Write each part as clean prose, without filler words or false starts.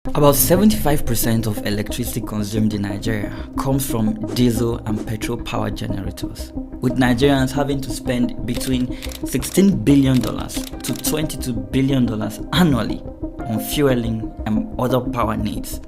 About 75% of electricity consumed in Nigeria comes from diesel and petrol power generators, with Nigerians having to spend between $16 billion to $22 billion annually on fueling and other power needs.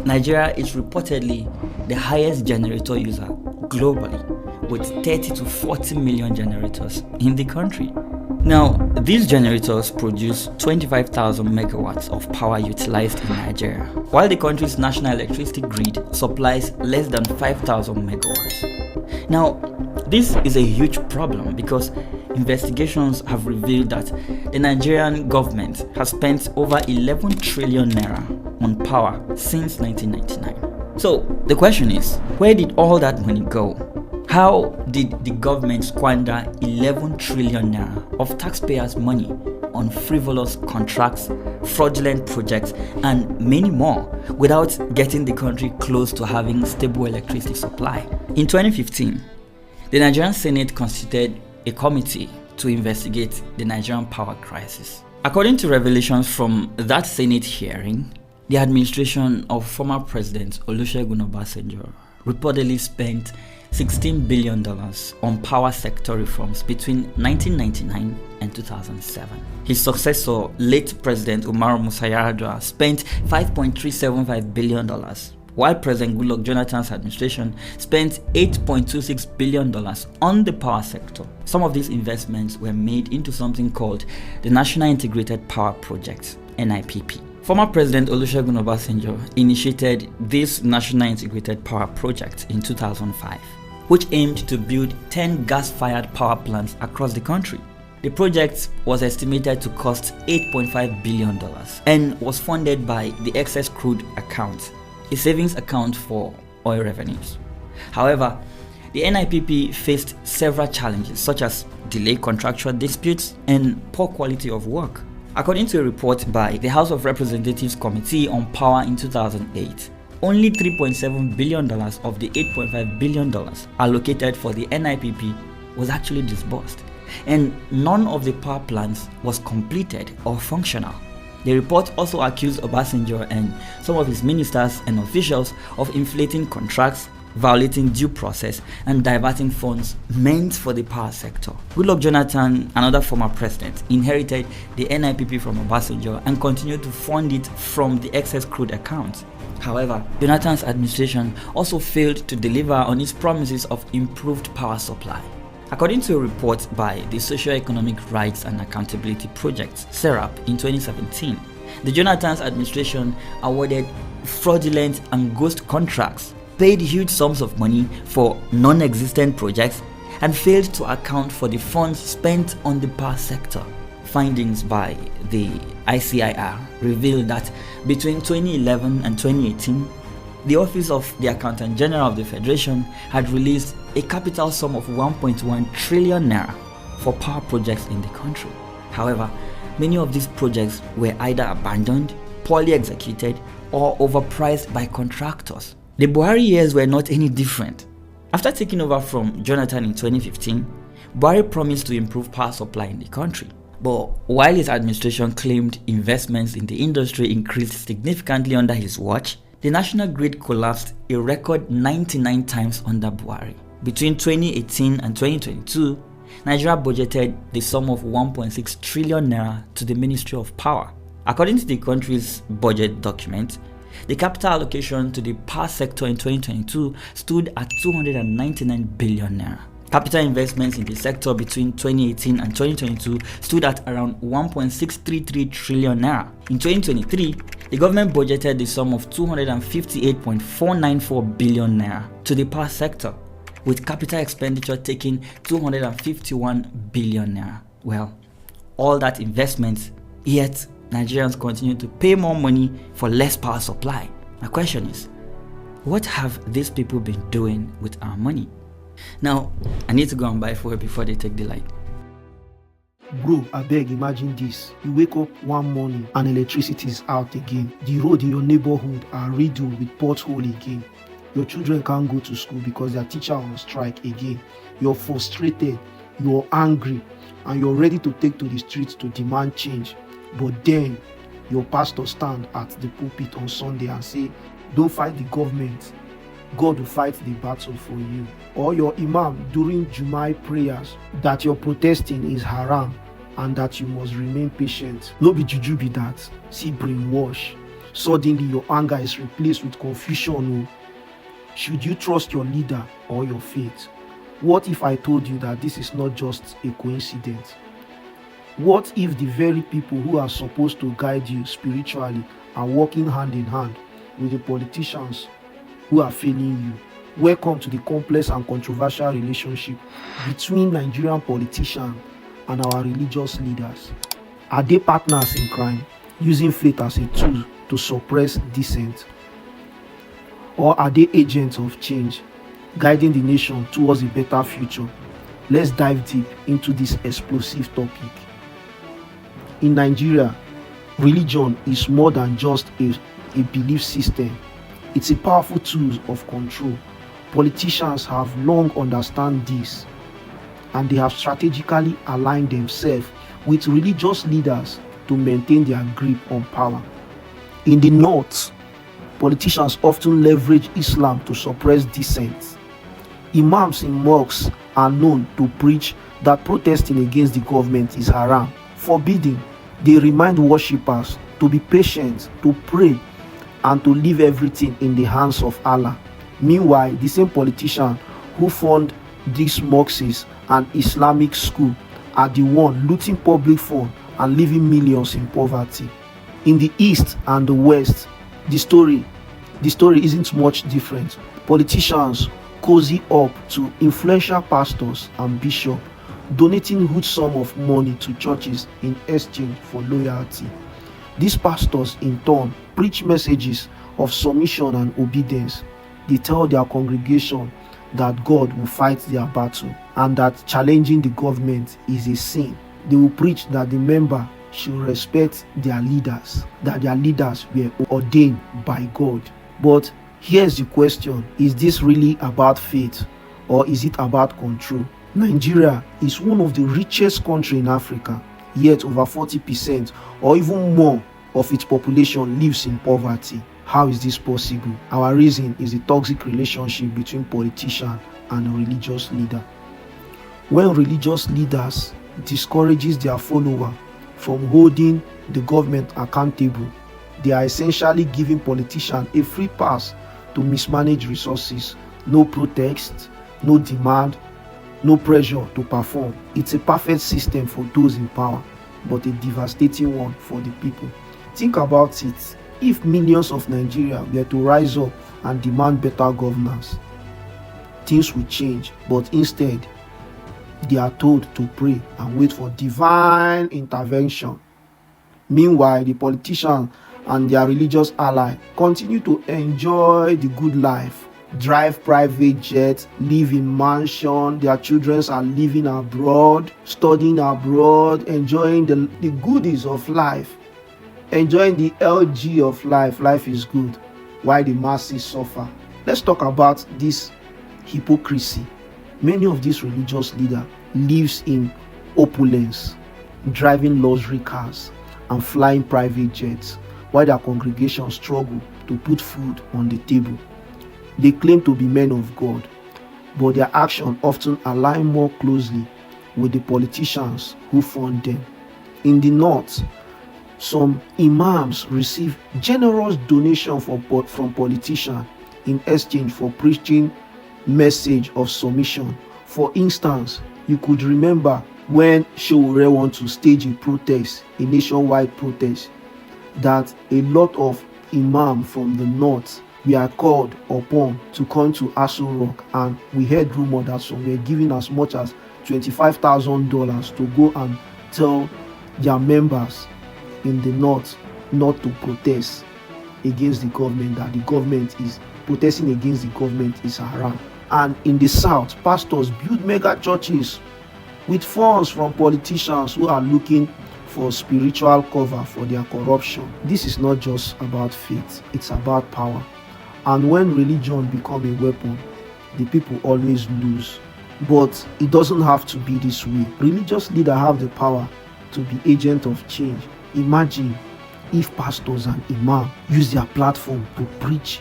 Nigeria is reportedly the highest generator user globally, with 30 to 40 million generators in the country. Now, these generators produce 25,000 megawatts of power utilized in Nigeria, while the country's national electricity grid supplies less than 5,000 megawatts. Now, this is a huge problem because investigations have revealed that the Nigerian government has spent over 11 trillion naira on power since 1999. So, the question is, where did all that money go? How did the government squander 11 trillion naira of taxpayers' money on frivolous contracts, fraudulent projects, and many more without getting the country close to having stable electricity supply? In 2015, the Nigerian Senate constituted a committee to investigate the Nigerian power crisis. According to revelations from that Senate hearing, the administration of former President Olusegun Obasanjo reportedly spent $16 billion on power sector reforms between 1999 and 2007. His successor, late President Umaru Musa Yar'Adua, spent $5.375 billion, while President Goodluck Jonathan's administration spent $8.26 billion on the power sector. Some of these investments were made into something called the National Integrated Power Project, NIPP. Former President Olusegun Obasanjo initiated this National Integrated Power Project in 2005, which aimed to build 10 gas-fired power plants across the country. The project was estimated to cost $8.5 billion and was funded by the excess crude account, a savings account for oil revenues. However, the NIPP faced several challenges such as delayed contractual disputes and poor quality of work. According to a report by the House of Representatives Committee on Power in 2008, only $3.7 billion of the $8.5 billion allocated for the NIPP was actually disbursed, and none of the power plants was completed or functional. The report also accused Obasanjo and some of his ministers and officials of inflating contracts, violating due process, and diverting funds meant for the power sector. Goodluck Jonathan, another former president, inherited the NIPP from Obasanjo and continued to fund it from the excess crude account. However, Jonathan's administration also failed to deliver on its promises of improved power supply. According to a report by the Socio-Economic Rights and Accountability Project, SERAP, in 2017, the Jonathan's administration awarded fraudulent and ghost contracts, paid huge sums of money for non-existent projects, and failed to account for the funds spent on the power sector. Findings by the ICIR revealed that between 2011 and 2018, the Office of the Accountant General of the Federation had released a capital sum of 1.1 trillion naira for power projects in the country. However, many of these projects were either abandoned, poorly executed, or overpriced by contractors. The Buhari years were not any different. After taking over from Jonathan in 2015, Buhari promised to improve power supply in the country. But while his administration claimed investments in the industry increased significantly under his watch, the national grid collapsed a record 99 times under Buhari. Between 2018 and 2022, Nigeria budgeted the sum of 1.6 trillion naira to the Ministry of Power. According to the country's budget document, the capital allocation to the power sector in 2022 stood at 299 billion naira. Capital investments in the sector between 2018 and 2022 stood at around 1.633 trillion naira. In 2023, the government budgeted the sum of 258.494 billion naira to the power sector, with capital expenditure taking 251 billion naira. Well, all that investment, yet Nigerians continue to pay more money for less power supply. My question is, what have these people been doing with our money? Now, I need to go and buy fuel before they take the light. Bro, abeg imagine this. You wake up one morning and electricity is out again. The road in your neighborhood are riddled with pothole again. Your children can't go to school because their teacher on strike again. You're frustrated, you're angry, and you're ready to take to the streets to demand change. But then, your pastor stand at the pulpit on Sunday and say, don't fight the government, God will fight the battle for you. Or your imam during Jumai prayers that your protesting is haram and that you must remain patient. No be juju be that. See brainwash. Suddenly your anger is replaced with confusion. Should you trust your leader or your faith? What if I told you that this is not just a coincidence? What if the very people who are supposed to guide you spiritually are working hand in hand with the politicians who are failing you? Welcome to the complex and controversial relationship between Nigerian politicians and our religious leaders. Are they partners in crime, using faith as a tool to suppress dissent? Or are they agents of change, guiding the nation towards a better future? Let's dive deep into this explosive topic. In Nigeria, religion is more than just a belief system. It's a powerful tool of control. Politicians have long understood this, and they have strategically aligned themselves with religious leaders to maintain their grip on power. In the north, politicians often leverage Islam to suppress dissent. Imams in mosques are known to preach that protesting against the government is haram, forbidden. They remind worshippers to be patient, to pray, and to leave everything in the hands of Allah. Meanwhile, the same politicians who fund these mosques and Islamic school are the one looting public funds and leaving millions in poverty. In the east and the west, the story isn't much different. Politicians cozy up to influential pastors and bishops, donating huge sums of money to churches in exchange for loyalty. These pastors in turn preach messages of submission and obedience. They tell their congregation that God will fight their battle and that challenging the government is a sin. They will preach that the member should respect their leaders, that their leaders were ordained by God. But here's the question: is this really about faith, or is it about control? Nigeria is one of the richest countries in Africa, yet over 40% or even more of its population lives in poverty. How is this possible? Our reason is the toxic relationship between politician and a religious leader. When religious leaders discourages their follower from holding the government accountable, they are essentially giving politicians a free pass to mismanage resources. No protest, no demand, no pressure to perform. It's a perfect system for those in power, but a devastating one for the people. Think about it. If millions of Nigerians were to rise up and demand better governance, things will change. But instead, they are told to pray and wait for divine intervention. Meanwhile, the politicians and their religious ally continue to enjoy the good life, drive private jets, live in mansion. Their children are living abroad, studying abroad, enjoying the goodies of life, enjoying the LG of life. Life is good, while the masses suffer. Let's talk about this hypocrisy. Many of these religious leaders lives in opulence, driving luxury cars and flying private jets, while their congregations struggle to put food on the table. They claim to be men of God, but their actions often align more closely with the politicians who fund them. In the north, some imams receive generous donations from politicians in exchange for preaching message of submission. For instance, you could remember when Showore wanted to stage a nationwide protest, that a lot of imams from the north were called upon to come to Aso Rock, and we heard rumor that some were given as much as $25,000 to go and tell their members in the north not to protest against the government, that the government is protesting against the government is haram. And in the south, pastors build mega churches with funds from politicians who are looking for spiritual cover for their corruption. This is not just about faith, it's about power. And when religion becomes a weapon, the people always lose. But it doesn't have to be this way. Religious leaders have the power to be agents of change. Imagine if pastors and imams use their platform to preach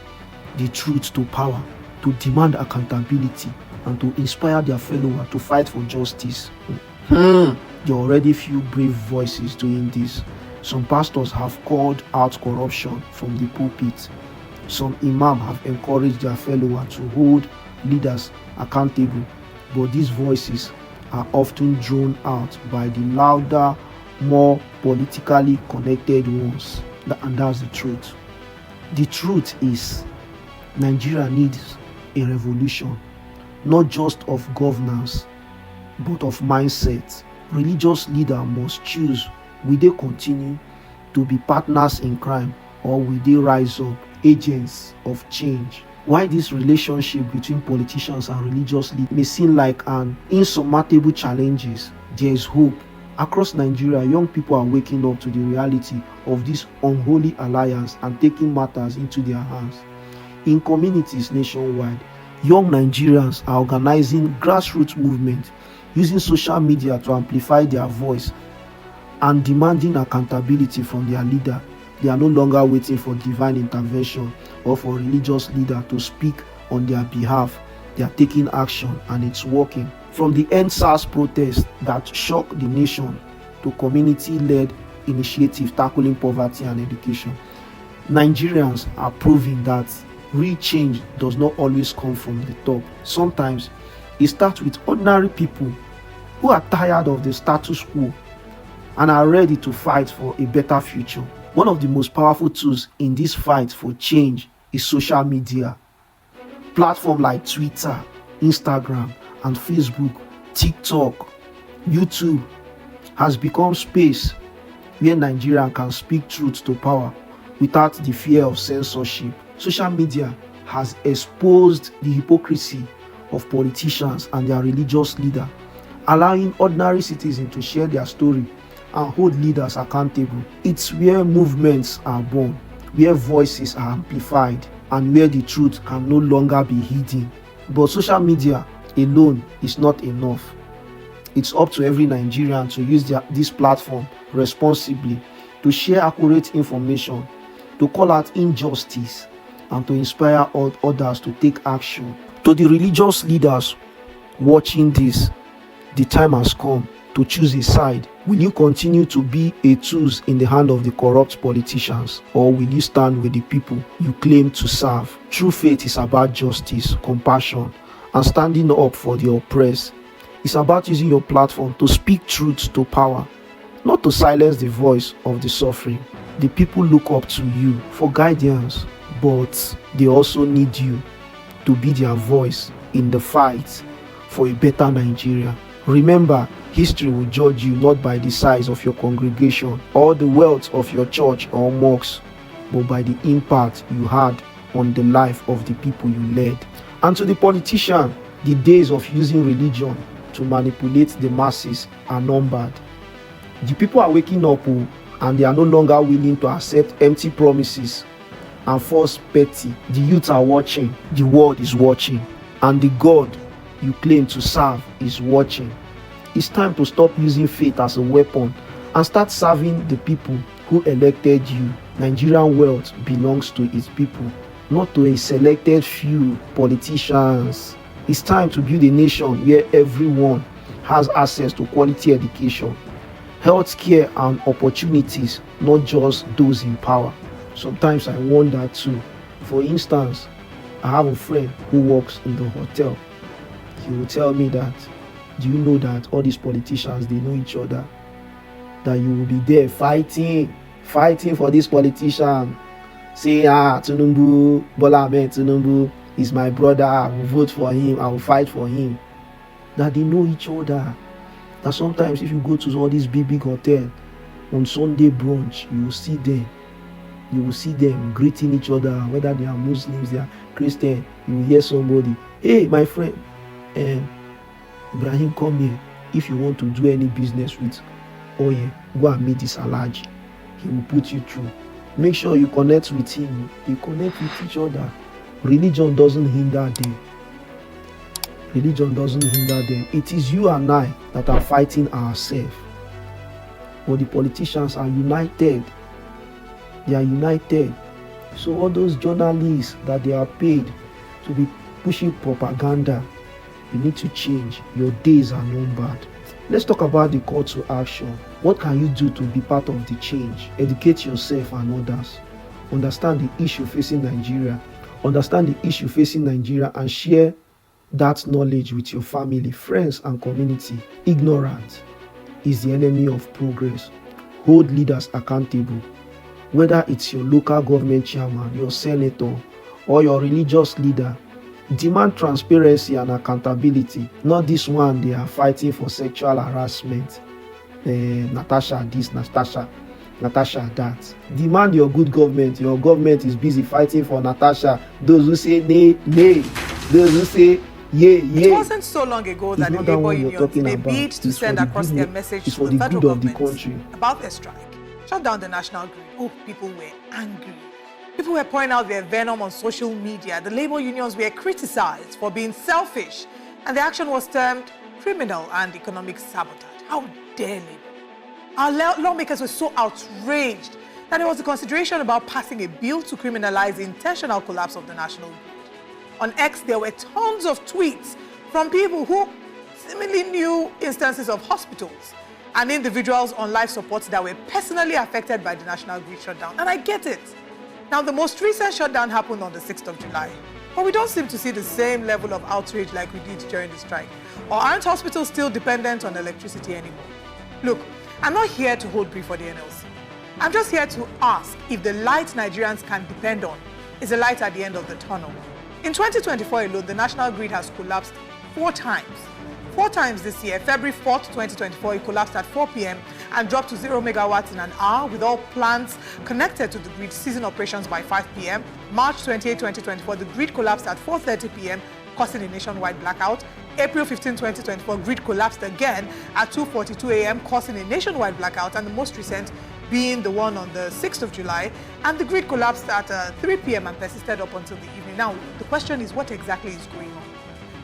the truth to power, to demand accountability, and to inspire their followers to fight for justice. There are already few brave voices doing this. Some pastors have called out corruption from the pulpit. Some imams have encouraged their followers to hold leaders accountable, but these voices are often drowned out by the louder, more politically connected ones. And that's the truth. The truth is, Nigeria needs a revolution, not just of governance, but of mindset. Religious leaders must choose: will they continue to be partners in crime, or will they rise up agents of change? Why this relationship between politicians and religious leaders may seem like an insurmountable challenge, there is hope. Across Nigeria, young people are waking up to the reality of this unholy alliance and taking matters into their hands. In communities nationwide, young Nigerians are organizing grassroots movements, using social media to amplify their voice and demanding accountability from their leader. They are no longer waiting for divine intervention or for religious leader to speak on their behalf. They are taking action, and it's working. From the End SARS protest that shocked the nation to community-led initiatives tackling poverty and education, Nigerians are proving that real change does not always come from the top. Sometimes it starts with ordinary people who are tired of the status quo and are ready to fight for a better future. One of the most powerful tools in this fight for change is social media. Platforms like Twitter, Instagram, and Facebook, TikTok, YouTube has become space where Nigerians can speak truth to power without the fear of censorship. Social media has exposed the hypocrisy of politicians and their religious leaders, allowing ordinary citizens to share their story and hold leaders accountable. It's where movements are born, where voices are amplified, and where the truth can no longer be hidden. But social media alone is not enough. It's up to every Nigerian to use this platform responsibly, to share accurate information, to call out injustice, and to inspire others to take action. To the religious leaders watching this, the time has come to choose a side. Will you continue to be a tool in the hand of the corrupt politicians, or will you stand with the people you claim to serve? True faith is about justice, compassion, and standing up for the oppressed. It's about using your platform to speak truth to power, not to silence the voice of the suffering. The people look up to you for guidance, but they also need you to be their voice in the fight for a better Nigeria. Remember, history will judge you not by the size of your congregation or the wealth of your church or mosque, but by the impact you had on the life of the people you led. And to the politician, the days of using religion to manipulate the masses are numbered. The people are waking up, and they are no longer willing to accept empty promises and false petty. The youth are watching, the world is watching, and the God you claim to serve is watching. It's time to stop using faith as a weapon and start serving the people who elected you. Nigerian wealth belongs to its people, not to a selected few politicians. It's time to build a nation where everyone has access to quality education, healthcare, and opportunities, not just those in power. Sometimes I wonder too. For instance, I have a friend who works in the hotel. He will tell me that, do you know that all these politicians, they know each other? That you will be there fighting for this politician. Say, Tinubu, Bola Ahmed Tinubu is my brother. I will vote for him. I will fight for him. That they know each other. That sometimes if you go to all these big hotels on Sunday brunch, you will see them. You will see them greeting each other, whether they are Muslims, they are Christian. You will hear somebody, hey, my friend, Ibrahim, come here. If you want to do any business with Oye, go and meet this Alhaji. He will put you through. Make sure you connect with him. They connect with each other. Religion doesn't hinder them. Religion doesn't hinder them. It is you and I that are fighting ourselves. But the politicians are united They are united. So all those journalists that they are paid to be pushing propaganda, you need to change. Your days are numbered. Let's talk about the call to action. What can you do to be part of the change? Educate yourself and others. Understand the issue facing Nigeria. Understand the issue facing Nigeria and share that knowledge with your family, friends, and community. Ignorance is the enemy of progress. Hold leaders accountable. Whether it's your local government chairman, your senator, or your religious leader, demand transparency and accountability. Not this one they are fighting for sexual harassment. Natasha this, Natasha that. Demand your good government. Your government is busy fighting for Natasha. Those who say nay, nay. Those who say yay, yay. It wasn't so long ago that the labor unions made bid to send across their message to the federal government about their strike. Shut down the national grid. Oh, people were angry. People were pouring out their venom on social media. The labor unions were criticized for being selfish, and the action was termed criminal and economic sabotage. How dare labor? Our lawmakers were so outraged that there was a consideration about passing a bill to criminalize the intentional collapse of the national grid. On X, there were tons of tweets from people who seemingly knew instances of hospitals and individuals on life support that were personally affected by the national grid shutdown. And I get it. Now, the most recent shutdown happened on the 6th of July, but we don't seem to see the same level of outrage like we did during the strike. Or aren't hospitals still dependent on electricity anymore? Look, I'm not here to hold brief for the NLC. I'm just here to ask if the light Nigerians can depend on is a light at the end of the tunnel. In 2024 alone, the national grid has collapsed 4 times. 4 times this year. February 4th, 2024, it collapsed at 4 p.m. and dropped to 0 megawatts in an hour, with all plants connected to the grid ceasing operations by 5 p.m. March 28, 2024, the grid collapsed at 4:30 p.m., causing a nationwide blackout. April 15, 2024, grid collapsed again at 2:42 a.m., causing a nationwide blackout, and the most recent being the one on the 6th of July, and the grid collapsed at 3 p.m. and persisted up until the evening. Now, the question is, what exactly is going on?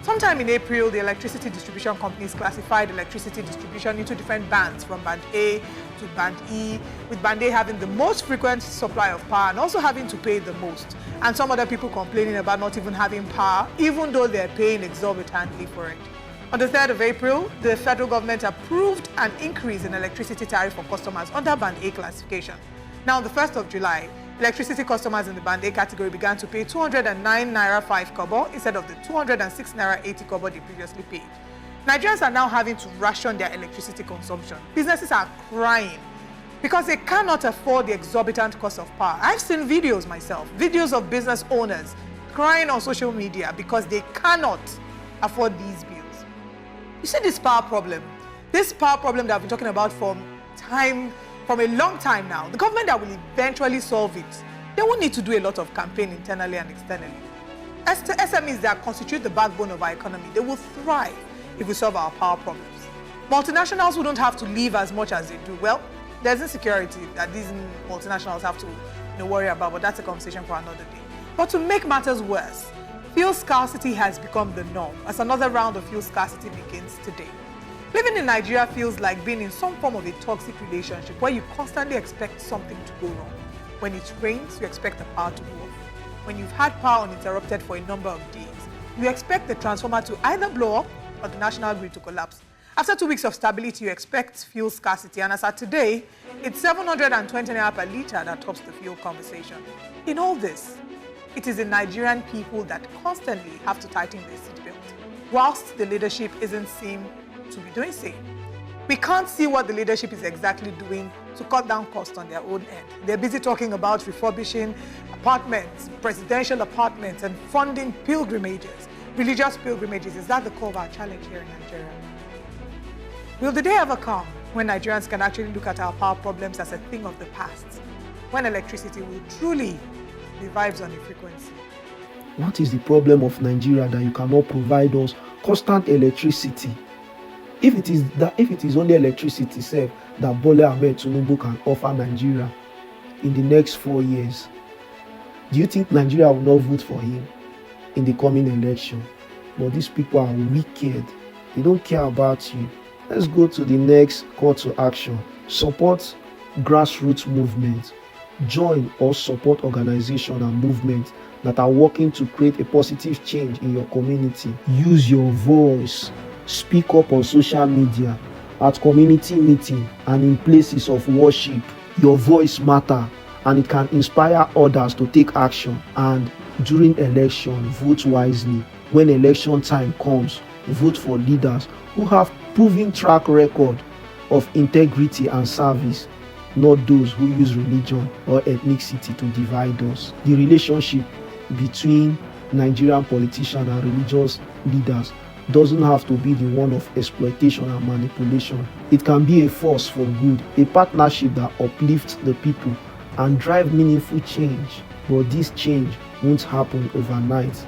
Sometime in April, the electricity distribution companies classified electricity distribution into different bands, from band A to band E, with band A having the most frequent supply of power and also having to pay the most. And some other people complaining about not even having power, even though they're paying exorbitantly for it. On the 3rd of April, the federal government approved an increase in electricity tariff for customers under band A classification. Now, on the 1st of July, electricity customers in the band A category began to pay 209 naira 5 kobo instead of the 206 naira 80 kobo they previously paid. Nigerians are now having to ration their electricity consumption. Businesses are crying because they cannot afford the exorbitant cost of power. I've seen videos myself, videos of business owners crying on social media because they cannot afford these bills. You see this power problem that I've been talking about from a long time now. The government that will eventually solve it, they won't need to do a lot of campaign internally and externally. As to SMEs that constitute the backbone of our economy, they will thrive if we solve our power problems. Multinationals wouldn't have to leave as much as they do. Well, there's insecurity that these multinationals have to worry about, but that's a conversation for another day. But to make matters worse, fuel scarcity has become the norm as another round of fuel scarcity begins today. Living in Nigeria feels like being in some form of a toxic relationship where you constantly expect something to go wrong. When it rains, you expect the power to go off. When you've had power uninterrupted for a number of days, you expect the transformer to either blow up or the national grid to collapse. After 2 weeks of stability, you expect fuel scarcity, and as at today, it's 720 naira per litre that tops the fuel conversation. In all this, it is the Nigerian people that constantly have to tighten their seatbelt, whilst the leadership isn't seen to be doing so. We can't see what the leadership is exactly doing to cut down costs on their own end. They're busy talking about refurbishing apartments, presidential apartments, and funding pilgrimages, religious pilgrimages. Is that the core of our challenge here in Nigeria? Will the day ever come when Nigerians can actually look at our power problems as a thing of the past? When electricity will truly be vibes on a frequency? What is the problem of Nigeria that you cannot provide us constant electricity? If it is only electricity itself that Bola Ahmed Tinubu can offer Nigeria in the next 4 years, do you think Nigeria will not vote for him in the coming election? But these people are wicked. They don't care about you. Let's go to the next call to action. Support grassroots movement. Join or support organizations and movements that are working to create a positive change in your community. Use your voice. Speak up on social media, at community meeting, and in places of worship. Your voice matters, and it can inspire others to take action. And during election, vote wisely. When election time comes, vote for leaders who have proven track record of integrity and service, not those who use religion or ethnicity to divide us. The relationship between Nigerian politicians and religious leaders doesn't have to be the one of exploitation and manipulation. It can be a force for good, a partnership that uplifts the people and drive meaningful change. But this change won't happen overnight,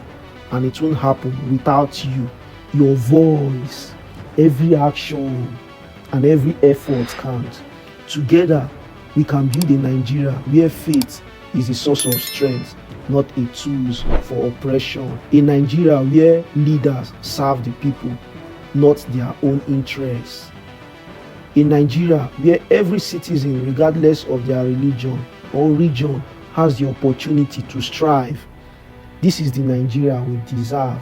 and it won't happen without you. Your voice, every action, and every effort counts. Together, we can build a Nigeria where faith is a source of strength, not a tool for oppression. A Nigeria where leaders serve the people, not their own interests. A Nigeria where every citizen, regardless of their religion or region, has the opportunity to strive. This is the Nigeria we deserve,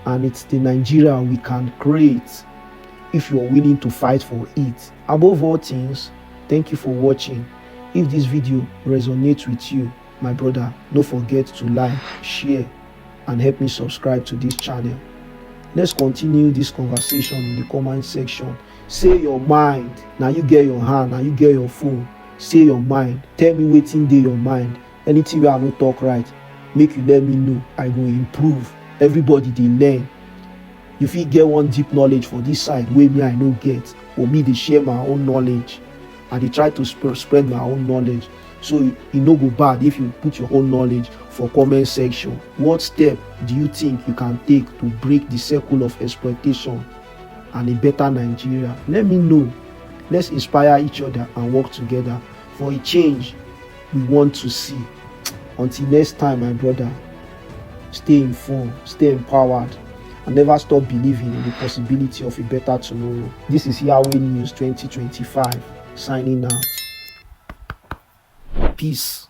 and it's the Nigeria we can create if you're willing to fight for it. Above all things, thank you for watching. If this video resonates with you, my brother, don't forget to like, share, and help me subscribe to this channel. Let's continue this conversation in the comment section. Say your mind. Now you get your hand, now you get your phone. Say your mind. Tell me wetin dey your mind. Anything where I no talk right, make you let me know. I go improve. Everybody dey learn. You fit get one deep knowledge for this side wey me I no get, or me dey share my own knowledge. I dey try to spread my own knowledge, so e no go bad if you put your own knowledge for comment section. What step do you think you can take to break the circle of exploitation and a better Nigeria? Let me know. Let's inspire each other and work together for a change we want to see. Until next time, my brother, stay informed, stay empowered, and never stop believing in the possibility of a better tomorrow. This is Yahweh News 2025, signing out. Peace.